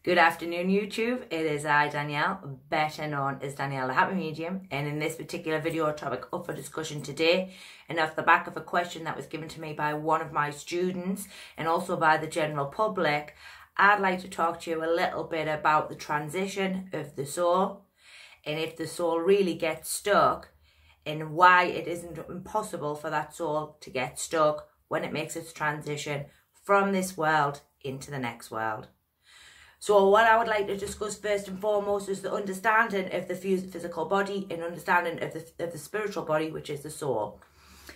Good afternoon, YouTube. It is I, Danielle, better known as Danielle the Happy Medium, and in this particular video topic up for discussion today, and off the back of a question that was given to me by one of my students and also by the general public, I'd like to talk to you a little bit about the transition of the soul, and if the soul really gets stuck, and why it isn't impossible for that soul to get stuck when it makes its transition from this world into the next world. So what I would like to discuss first and foremost is the understanding of the physical body and understanding of the spiritual body, which is the soul.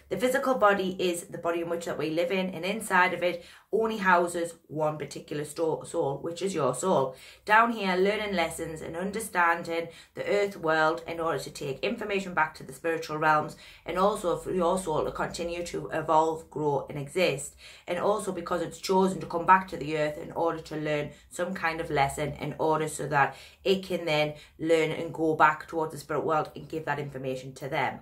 The physical body is the body in which that we live in, and inside of it only houses one particular soul, which is your soul. Down here, learning lessons and understanding the earth world in order to take information back to the spiritual realms, and also for your soul to continue to evolve, grow and exist. And also because it's chosen to come back to the earth in order to learn some kind of lesson, in order so that it can then learn and go back towards the spirit world and give that information to them.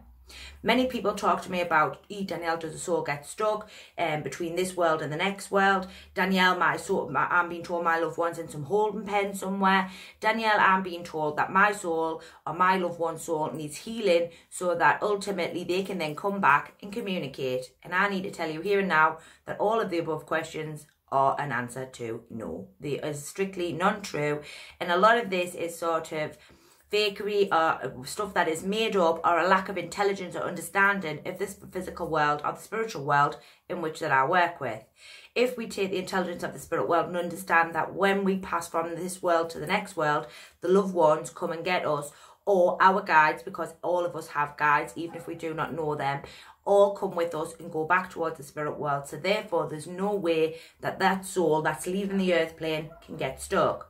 Many people talk to me about, Danielle, does the soul get stuck between this world and the next world? Danielle, I'm being told my loved one's in some holding pen somewhere. Danielle, I'm being told that my soul or my loved one's soul needs healing so that ultimately they can then come back and communicate. And I need to tell you here and now that all of the above questions are an answer to no. They are strictly non-true. And a lot of this is sort of fakery or stuff that is made up, or a lack of intelligence or understanding of this physical world or the spiritual world in which that I work with. If we take the intelligence of the spirit world and understand that when we pass from this world to the next world, the loved ones come and get us, or our guides, because all of us have guides, even if we do not know them, all come with us and go back towards the spirit world. So therefore, there's no way that that soul that's leaving the earth plane can get stuck.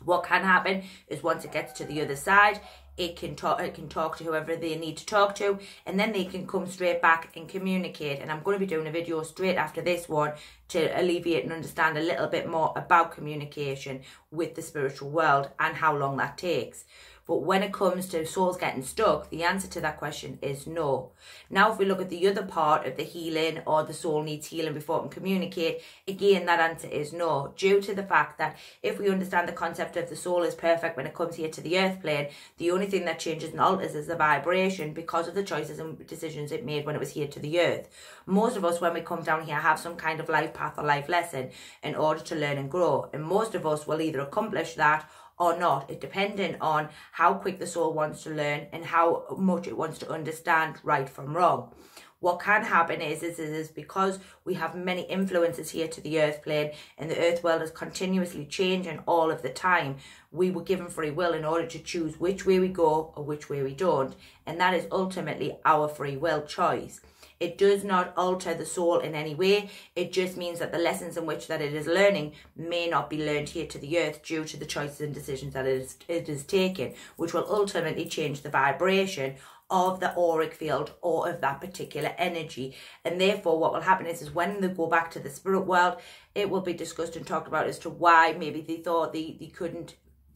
What can happen is once it gets to the other side, it can talk to whoever they need to talk to, and then they can come straight back and communicate. And I'm going to be doing a video straight after this one to alleviate and understand a little bit more about communication with the spiritual world and how long that takes. But when it comes to souls getting stuck, the answer to that question is no. Now, if we look at the other part of the healing, or the soul needs healing before it can communicate, again, that answer is no, due to the fact that if we understand the concept of the soul is perfect when it comes here to the earth plane, the only thing that changes and alters is the vibration because of the choices and decisions it made when it was here to the earth. Most of us, when we come down here, have some kind of life path or life lesson in order to learn and grow. And most of us will either accomplish that or not, it depending on how quick the soul wants to learn and how much it wants to understand right from wrong. What can happen is because we have many influences here to the earth plane, and the earth world is continuously changing all of the time, we were given free will in order to choose which way we go or which way we don't. And that is ultimately our free will choice. It does not alter the soul in any way. It just means that the lessons in which that it is learning may not be learned here to the earth due to the choices and decisions that it is taking, which will ultimately change the vibration of the auric field or of that particular energy. And therefore what will happen is when they go back to the spirit world, it will be discussed and talked about as to why maybe they thought they couldn't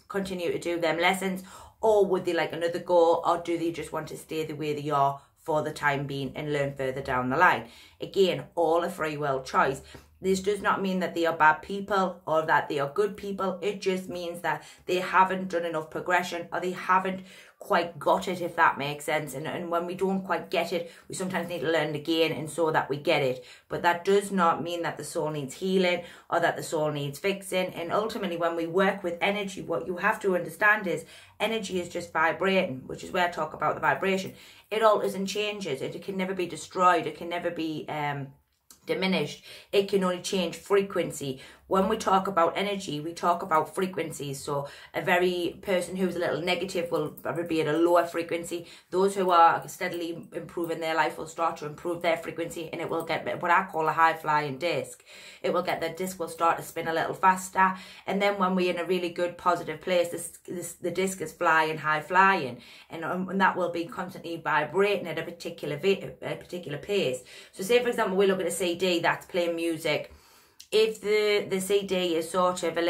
continue to do them lessons, or would they like another go, or do they just want to stay the way they are for the time being and learn further down the line. Again, all a free will choice. This does not mean that they are bad people or that they are good people. It just means that they haven't done enough progression, or they haven't quite got it, if that makes sense. And when we don't quite get it, we sometimes need to learn it again, and so that we get it. But that does not mean that the soul needs healing or that the soul needs fixing. And ultimately, when we work with energy, what you have to understand is energy is just vibrating, which is where I talk about the vibration. It alters and changes. It can never be destroyed. It can never be diminished. It can only change frequency. When we talk about energy, we talk about frequencies. So a very person who's a little negative will probably be at a lower frequency. Those who are steadily improving their life will start to improve their frequency, and it will get what I call a high flying disc. It will get, the disc will start to spin a little faster, and then when we're in a really good positive place, the disc is flying, high flying, and that will be constantly vibrating at a particular pace. So say for example we look at a CD that's playing music. If the CD is sort of got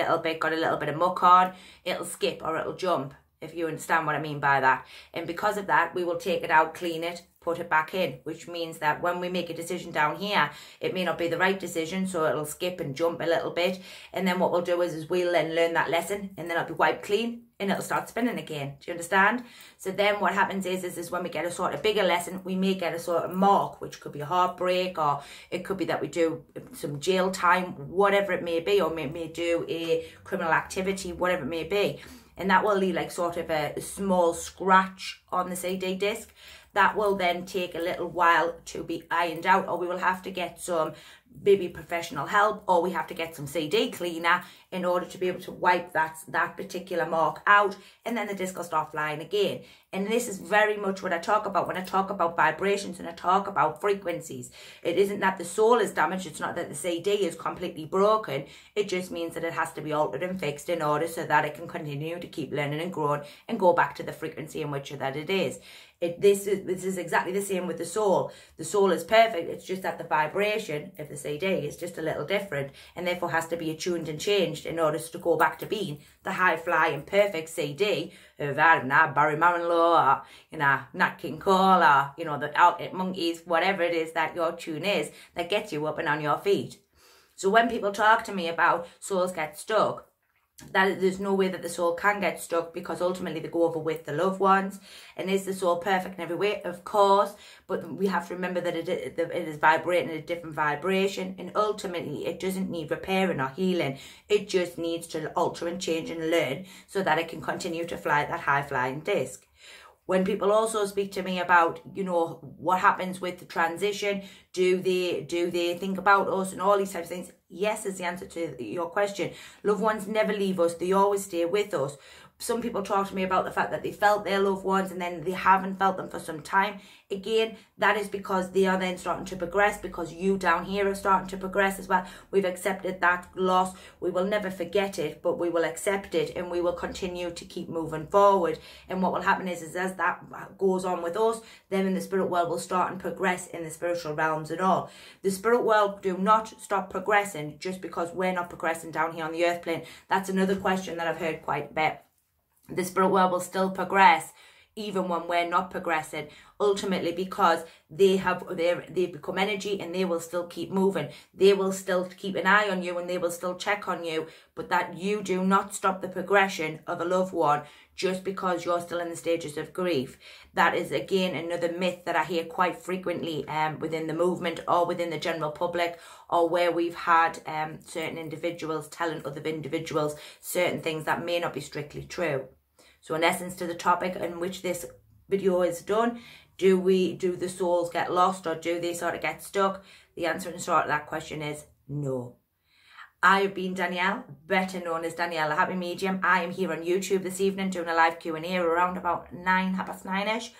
a little bit of muck on, it'll skip or it'll jump, if you understand what I mean by that. And because of that, we will take it out, clean it, put it back in, which means that when we make a decision down here, it may not be the right decision, so it'll skip and jump a little bit. And then what we'll do is we'll then learn that lesson, and then it'll be wiped clean and it'll start spinning again. Do you understand? So then what happens is when we get a sort of bigger lesson, we may get a sort of mark, which could be a heartbreak, or it could be that we do some jail time, whatever it may be, or may do a criminal activity, whatever it may be. And that will leave like sort of a small scratch on the CD disc. That will then take a little while to be ironed out, or we will have to get some maybe professional help, or we have to get some CD cleaner in order to be able to wipe that particular mark out, and then the disc will start flying again. And this is very much what I talk about when I talk about vibrations and I talk about frequencies. It isn't that the soul is damaged, it's not that the CD is completely broken, it just means that it has to be altered and fixed in order so that it can continue to keep learning and growing and go back to the frequency in which that it is. This is exactly the same with the soul. The soul is perfect, it's just that the vibration of the CD is just a little different, and therefore has to be attuned and changed in order to go back to being the high-flying perfect CD of, I don't know, Barry Manilow, or, you know, Nat King Cole, or, you know, the Arctic Monkeys, whatever it is that your tune is that gets you up and on your feet. So when people talk to me about souls get stuck, that there's no way that the soul can get stuck, because ultimately they go over with the loved ones. And is the soul perfect in every way? Of course, but we have to remember that it is vibrating at a different vibration, and ultimately it doesn't need repairing or healing. It just needs to alter and change and learn so that it can continue to fly that high flying disc. When people also speak to me about, you know, what happens with the transition, do they think about us and all these types of things? Yes is the answer to your question. Loved ones never leave us. They always stay with us. Some people talk to me about the fact that they felt their loved ones and then they haven't felt them for some time. Again, that is because they are then starting to progress, because you down here are starting to progress as well. We've accepted that loss. We will never forget it, but we will accept it, and we will continue to keep moving forward. And what will happen is as that goes on with us, then in the spirit world will start and progress in the spiritual realms and all. The spirit world do not stop progressing just because we're not progressing down here on the earth plane. That's another question that I've heard quite a bit. The spirit world will still progress even when we're not progressing, ultimately because they become energy, and they will still keep moving. They will still keep an eye on you, and they will still check on you, but that you do not stop the progression of a loved one just because you're still in the stages of grief. That is, again, another myth that I hear quite frequently within the movement or within the general public, or where we've had certain individuals telling other individuals certain things that may not be strictly true. So in essence, to the topic in which this video is done, do the souls get lost, or do they sort of get stuck? The answer in short to that question is no. I have been Danielle, better known as Danielle, the Happy Medium. I am here on YouTube this evening doing a live Q&A around about 9:30ish.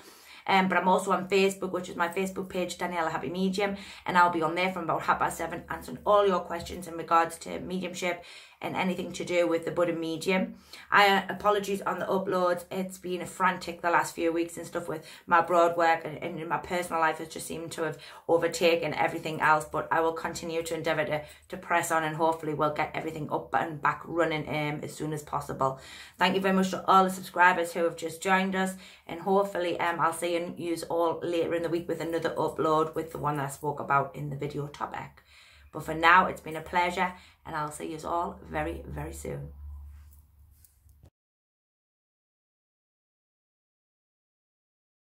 But I'm also on Facebook, which is my Facebook page, Danielle, Happy Medium, and I'll be on there from about 7:30 answering all your questions in regards to mediumship and anything to do with the budding medium. Apologies on the uploads. It's been frantic the last few weeks and stuff with my broad work, and my personal life has just seemed to have overtaken everything else, but I will continue to endeavour to press on, and hopefully we'll get everything up and back running as soon as possible. Thank you very much to all the subscribers who have just joined us, and hopefully I'll see you all later in the week with another upload with the one that I spoke about in the video topic. But for now, it's been a pleasure, and I'll see you all very, very soon.